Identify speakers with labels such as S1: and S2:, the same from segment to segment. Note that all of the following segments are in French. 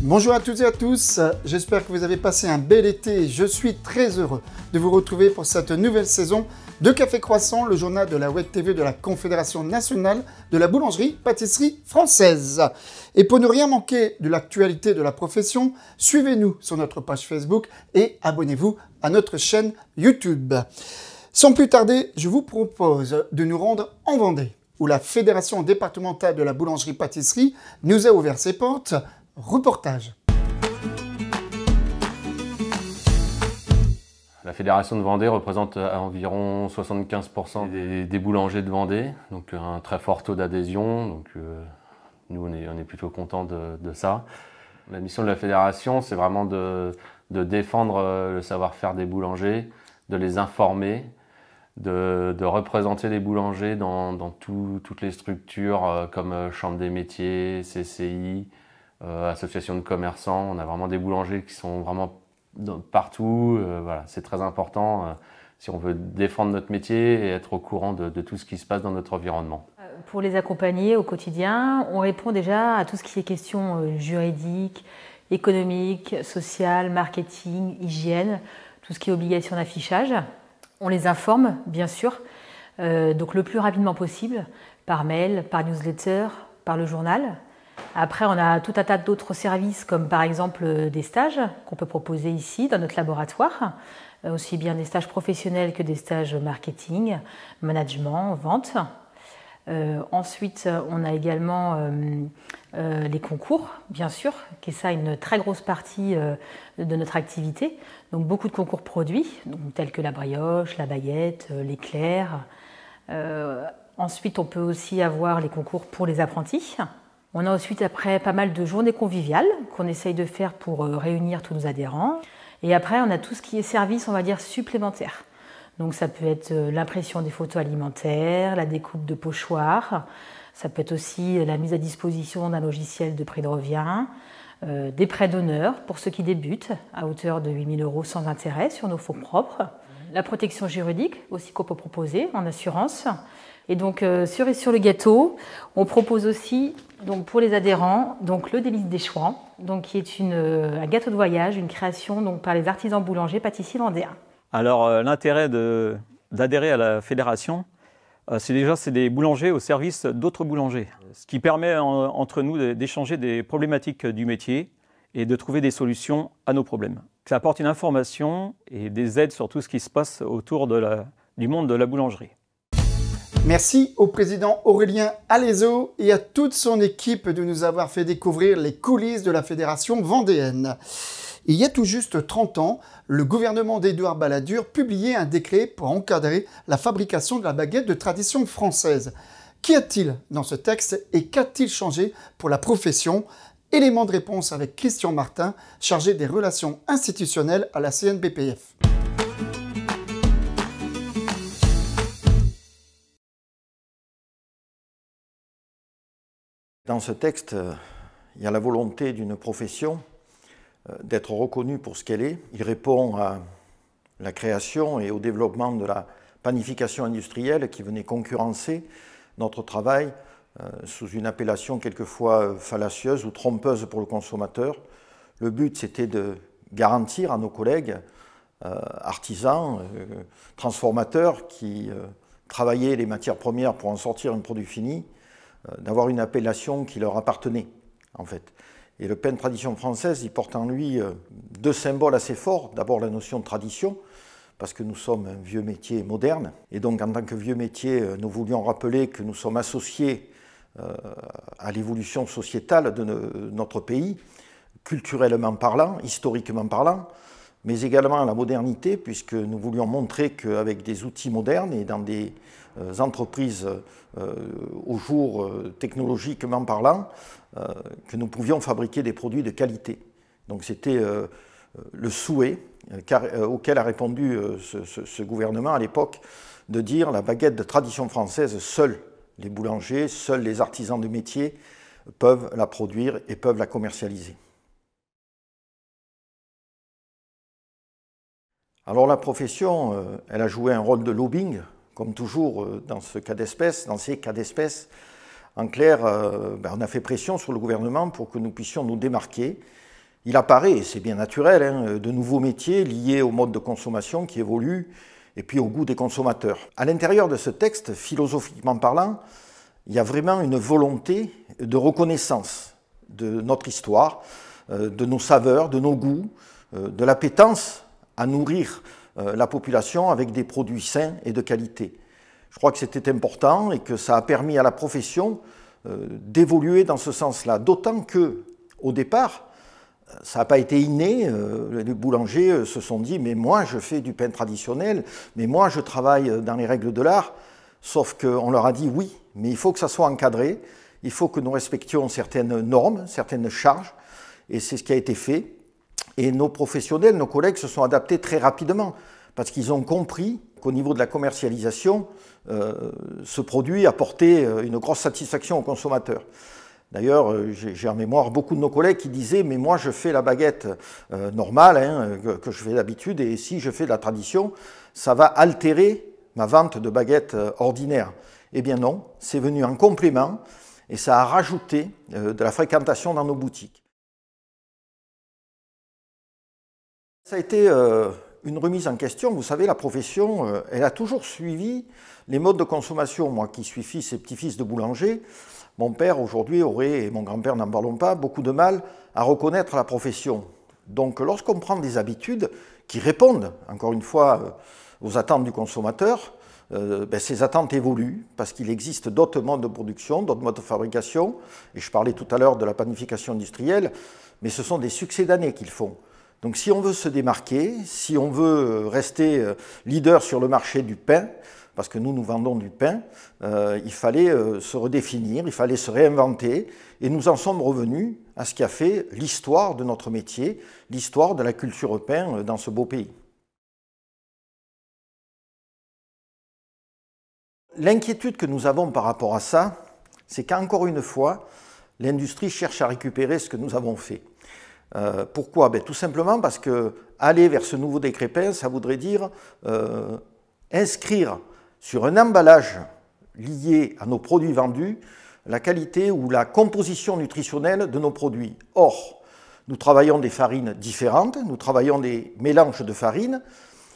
S1: Bonjour à toutes et à tous, j'espère que vous avez passé un bel été. Je suis très heureux de vous retrouver pour cette nouvelle saison de Café Croissant, le journal de la Web TV de la Confédération nationale de la boulangerie-pâtisserie française. Et pour ne rien manquer de l'actualité de la profession, suivez-nous sur notre page Facebook et abonnez-vous à notre chaîne YouTube. Sans plus tarder, je vous propose de nous rendre en Vendée, où la Fédération départementale de la boulangerie-pâtisserie nous a ouvert ses portes. Reportage.
S2: La Fédération de Vendée représente environ 75% des boulangers de Vendée, donc un très fort taux d'adhésion. Donc nous, on est plutôt contents de ça. La mission de la Fédération, c'est vraiment de défendre le savoir-faire des boulangers, de les informer, de représenter les boulangers dans toutes les structures comme Chambre des métiers, CCI, association de commerçants. On a vraiment des boulangers qui sont vraiment partout. Voilà, c'est très important si on veut défendre notre métier et être au courant de tout ce qui se passe dans notre environnement.
S3: Pour les accompagner au quotidien, on répond déjà à tout ce qui est questions juridiques, économiques, sociales, marketing, hygiène, tout ce qui est obligation d'affichage. On les informe, bien sûr, donc le plus rapidement possible, par mail, par newsletter, par le journal. Après, on a tout un tas d'autres services, comme par exemple des stages qu'on peut proposer ici dans notre laboratoire, aussi bien des stages professionnels que des stages marketing, management, vente. Ensuite, on a également les concours, bien sûr, qui est ça une très grosse partie de notre activité. Donc beaucoup de concours produits, donc, tels que la brioche, la baguette, l'éclair. Ensuite, on peut aussi avoir les concours pour les apprentis. On a ensuite après pas mal de journées conviviales qu'on essaye de faire pour réunir tous nos adhérents. Et après, on a tout ce qui est service, on va dire, supplémentaire. Donc ça peut être l'impression des photos alimentaires, la découpe de pochoirs, ça peut être aussi la mise à disposition d'un logiciel de prix de revient, des prêts d'honneur pour ceux qui débutent à hauteur de 8 000 € sans intérêt sur nos fonds propres, la protection juridique aussi qu'on peut proposer en assurance. Et donc, cerise sur le gâteau, on propose aussi donc, pour les adhérents donc, le délice des Chouans, donc, qui est un gâteau de voyage, une création donc, par les artisans boulangers pâtissiers vendéens. Alors,
S4: l'intérêt d'adhérer à la fédération, c'est des boulangers au service d'autres boulangers, ce qui permet entre nous d'échanger des problématiques du métier et de trouver des solutions à nos problèmes. Ça apporte une information et des aides sur tout ce qui se passe autour du monde de la boulangerie.
S1: Merci au président Aurélien Alaizo et à toute son équipe de nous avoir fait découvrir les coulisses de la Fédération vendéenne. Il y a tout juste 30 ans, le gouvernement d'Édouard Balladur publiait un décret pour encadrer la fabrication de la baguette de tradition française. Qu'y a-t-il dans ce texte et qu'a-t-il changé pour la profession? Élément de réponse avec Christian Martin, chargé des relations institutionnelles à la CNBPF.
S5: Dans ce texte, il y a la volonté d'une profession d'être reconnue pour ce qu'elle est. Il répond à la création et au développement de la panification industrielle qui venait concurrencer notre travail sous une appellation quelquefois fallacieuse ou trompeuse pour le consommateur. Le but, c'était de garantir à nos collègues artisans, transformateurs qui travaillaient les matières premières pour en sortir un produit fini, d'avoir une appellation qui leur appartenait, en fait. Et le pain de tradition française, il porte en lui deux symboles assez forts. D'abord la notion de tradition, parce que nous sommes un vieux métier moderne. Et donc en tant que vieux métier, nous voulions rappeler que nous sommes associés à l'évolution sociétale de notre pays, culturellement parlant, historiquement parlant, mais également à la modernité, puisque nous voulions montrer qu'avec des outils modernes et dans des entreprises au jour technologiquement parlant, que nous pouvions fabriquer des produits de qualité. Donc c'était le souhait auquel a répondu ce gouvernement à l'époque de dire la baguette de tradition française, seuls les boulangers, seuls les artisans de métier peuvent la produire et peuvent la commercialiser. Alors la profession, elle a joué un rôle de lobbying, comme toujours dans ces cas d'espèce. En clair, on a fait pression sur le gouvernement pour que nous puissions nous démarquer il apparaît, et c'est bien naturel, hein, de nouveaux métiers liés au mode de consommation qui évolue et puis au goût des consommateurs. À l'intérieur de ce texte, philosophiquement parlant, il y a vraiment une volonté de reconnaissance de notre histoire, de nos saveurs, de nos goûts, de l'appétence à nourrir la population avec des produits sains et de qualité. Je crois que c'était important et que ça a permis à la profession d'évoluer dans ce sens-là, d'autant que, au départ, ça n'a pas été inné, les boulangers se sont dit « mais moi je fais du pain traditionnel, mais moi je travaille dans les règles de l'art », sauf qu'on leur a dit « oui, mais il faut que ça soit encadré, il faut que nous respections certaines normes, certaines charges », et c'est ce qui a été fait. Et nos professionnels, nos collègues se sont adaptés très rapidement, parce qu'ils ont compris qu'au niveau de la commercialisation, ce produit apportait une grosse satisfaction aux consommateurs. D'ailleurs, j'ai en mémoire beaucoup de nos collègues qui disaient « mais moi je fais la baguette normale, hein, que je fais d'habitude, et si je fais de la tradition, ça va altérer ma vente de baguettes ordinaires ». Eh bien non, c'est venu en complément et ça a rajouté de la fréquentation dans nos boutiques. Ça a été une remise en question. Vous savez, la profession, elle a toujours suivi les modes de consommation. Moi qui suis fils et petit-fils de boulanger, mon père aujourd'hui aurait, et mon grand-père n'en parlons pas, beaucoup de mal à reconnaître la profession. Donc lorsqu'on prend des habitudes qui répondent, encore une fois, aux attentes du consommateur, ces attentes évoluent parce qu'il existe d'autres modes de production, d'autres modes de fabrication. Et je parlais tout à l'heure de la panification industrielle, mais ce sont des succès d'années qu'ils font. Donc si on veut se démarquer, si on veut rester leader sur le marché du pain, parce que nous vendons du pain, il fallait se redéfinir, il fallait se réinventer, et nous en sommes revenus à ce qui a fait l'histoire de notre métier, l'histoire de la culture pain dans ce beau pays. L'inquiétude que nous avons par rapport à ça, c'est qu'encore une fois, l'industrie cherche à récupérer ce que nous avons fait. Pourquoi? Tout simplement parce que aller vers ce nouveau décret pain, ça voudrait dire inscrire sur un emballage lié à nos produits vendus la qualité ou la composition nutritionnelle de nos produits. Or, nous travaillons des farines différentes, nous travaillons des mélanges de farines,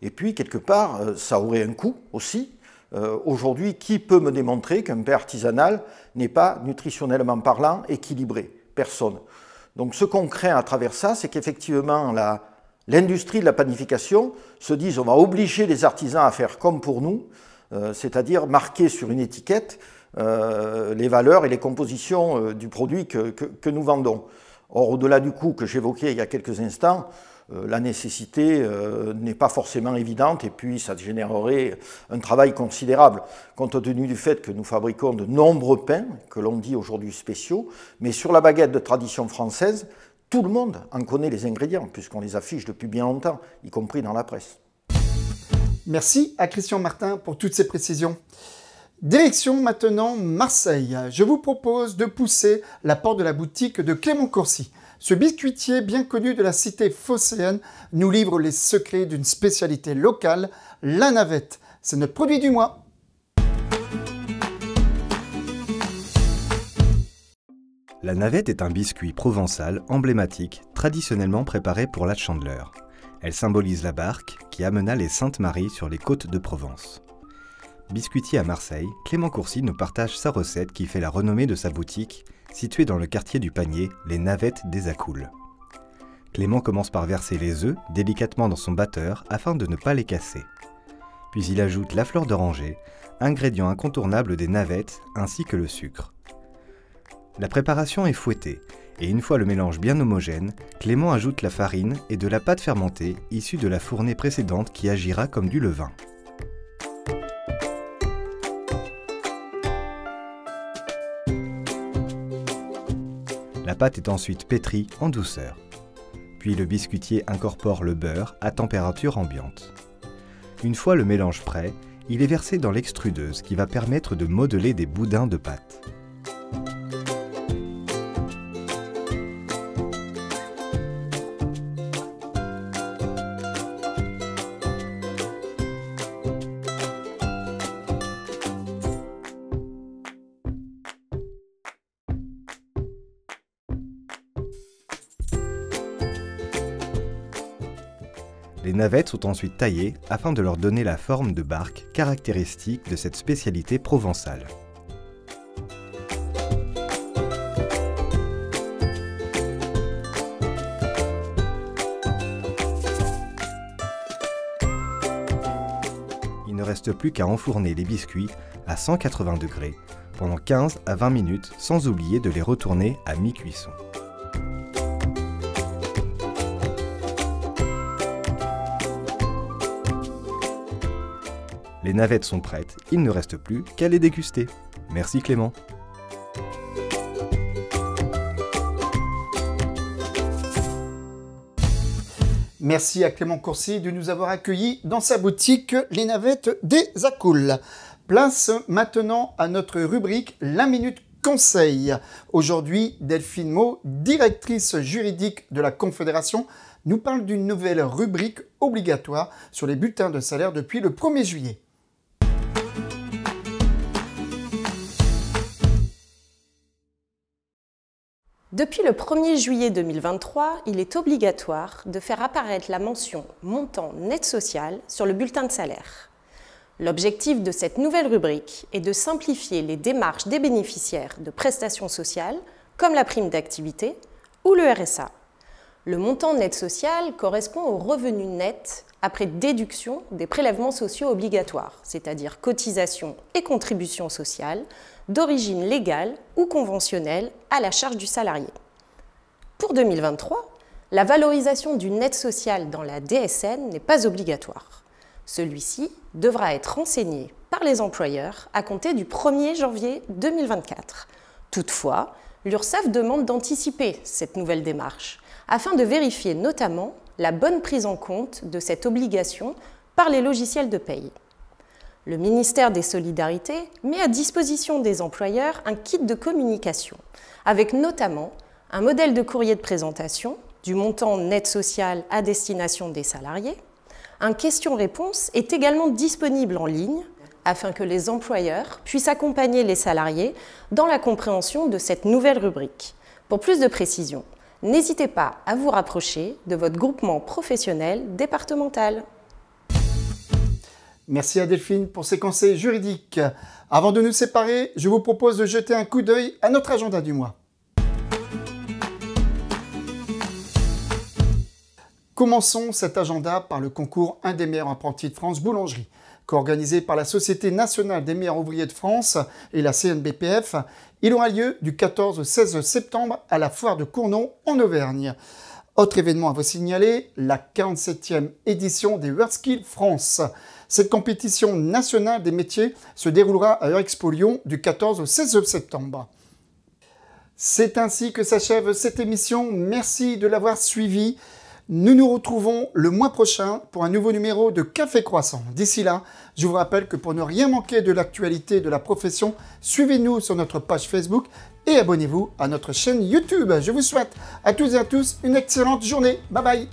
S5: et puis quelque part, ça aurait un coût aussi. Aujourd'hui, qui peut me démontrer qu'un pain artisanal n'est pas nutritionnellement parlant équilibré? Personne. Donc ce qu'on craint à travers ça, c'est qu'effectivement l'industrie de la panification se dise on va obliger les artisans à faire comme pour nous, c'est-à-dire marquer sur une étiquette les valeurs et les compositions du produit que nous vendons. Or, au-delà du coût que j'évoquais il y a quelques instants, la nécessité n'est pas forcément évidente et puis ça générerait un travail considérable compte tenu du fait que nous fabriquons de nombreux pains, que l'on dit aujourd'hui spéciaux, mais sur la baguette de tradition française, tout le monde en connaît les ingrédients puisqu'on les affiche depuis bien longtemps, y compris dans la presse.
S1: Merci à Christian Martin pour toutes ces précisions. Direction maintenant Marseille. Je vous propose de pousser la porte de la boutique de Clément Courcy. Ce biscuitier bien connu de la cité phocéenne nous livre les secrets d'une spécialité locale, la navette. C'est notre produit du mois.
S6: La navette est un biscuit provençal emblématique, traditionnellement préparé pour la Chandeleur. Elle symbolise la barque qui amena les Saintes Maries sur les côtes de Provence. Biscuitier à Marseille, Clément Courcy nous partage sa recette qui fait la renommée de sa boutique, située dans le quartier du Panier, les Navettes des Accoules. Clément commence par verser les œufs délicatement dans son batteur afin de ne pas les casser. Puis il ajoute la fleur d'oranger, ingrédient incontournable des navettes, ainsi que le sucre. La préparation est fouettée, et une fois le mélange bien homogène, Clément ajoute la farine et de la pâte fermentée issue de la fournée précédente qui agira comme du levain. La pâte est ensuite pétrie en douceur. Puis le biscuitier incorpore le beurre à température ambiante. Une fois le mélange prêt, il est versé dans l'extrudeuse qui va permettre de modeler des boudins de pâte. Les navettes sont ensuite taillées afin de leur donner la forme de barque caractéristique de cette spécialité provençale. Il ne reste plus qu'à enfourner les biscuits à 180 degrés pendant 15 à 20 minutes sans oublier de les retourner à mi-cuisson. Les navettes sont prêtes, il ne reste plus qu'à les déguster. Merci Clément.
S1: Merci à Clément Courcy de nous avoir accueillis dans sa boutique Les Navettes des Accoules. Place maintenant à notre rubrique La Minute Conseil. Aujourd'hui, Delphine Meau, directrice juridique de la Confédération, nous parle d'une nouvelle rubrique obligatoire sur les bulletins de salaire depuis le 1er juillet.
S7: Depuis le 1er juillet 2023, il est obligatoire de faire apparaître la mention « montant net social » sur le bulletin de salaire. L'objectif de cette nouvelle rubrique est de simplifier les démarches des bénéficiaires de prestations sociales, comme la prime d'activité ou le RSA. Le montant net social correspond au revenu net après déduction des prélèvements sociaux obligatoires, c'est-à-dire cotisations et contributions sociales, d'origine légale ou conventionnelle à la charge du salarié. Pour 2023, la valorisation du net social dans la DSN n'est pas obligatoire. Celui-ci devra être renseigné par les employeurs à compter du 1er janvier 2024. Toutefois, l'URSSAF demande d'anticiper cette nouvelle démarche afin de vérifier notamment la bonne prise en compte de cette obligation par les logiciels de paye. Le ministère des Solidarités met à disposition des employeurs un kit de communication, avec notamment un modèle de courrier de présentation du montant net social à destination des salariés. Un question-réponse est également disponible en ligne afin que les employeurs puissent accompagner les salariés dans la compréhension de cette nouvelle rubrique. Pour plus de précisions, n'hésitez pas à vous rapprocher de votre groupement professionnel départemental.
S1: Merci à Delphine pour ses conseils juridiques. Avant de nous séparer, je vous propose de jeter un coup d'œil à notre agenda du mois. Commençons cet agenda par le concours Un des meilleurs apprentis de France Boulangerie. Co-organisé par la Société nationale des meilleurs ouvriers de France et la CNBPF, il aura lieu du 14 au 16 septembre à la foire de Cournon en Auvergne. Autre événement à vous signaler, la 47e édition des WorldSkills France. Cette compétition nationale des métiers se déroulera à Eurexpo Lyon du 14 au 16 septembre. C'est ainsi que s'achève cette émission. Merci de l'avoir suivi. Nous nous retrouvons le mois prochain pour un nouveau numéro de Café Croissant. D'ici là, je vous rappelle que pour ne rien manquer de l'actualité de la profession, suivez-nous sur notre page Facebook et abonnez-vous à notre chaîne YouTube. Je vous souhaite à toutes et à tous une excellente journée. Bye bye.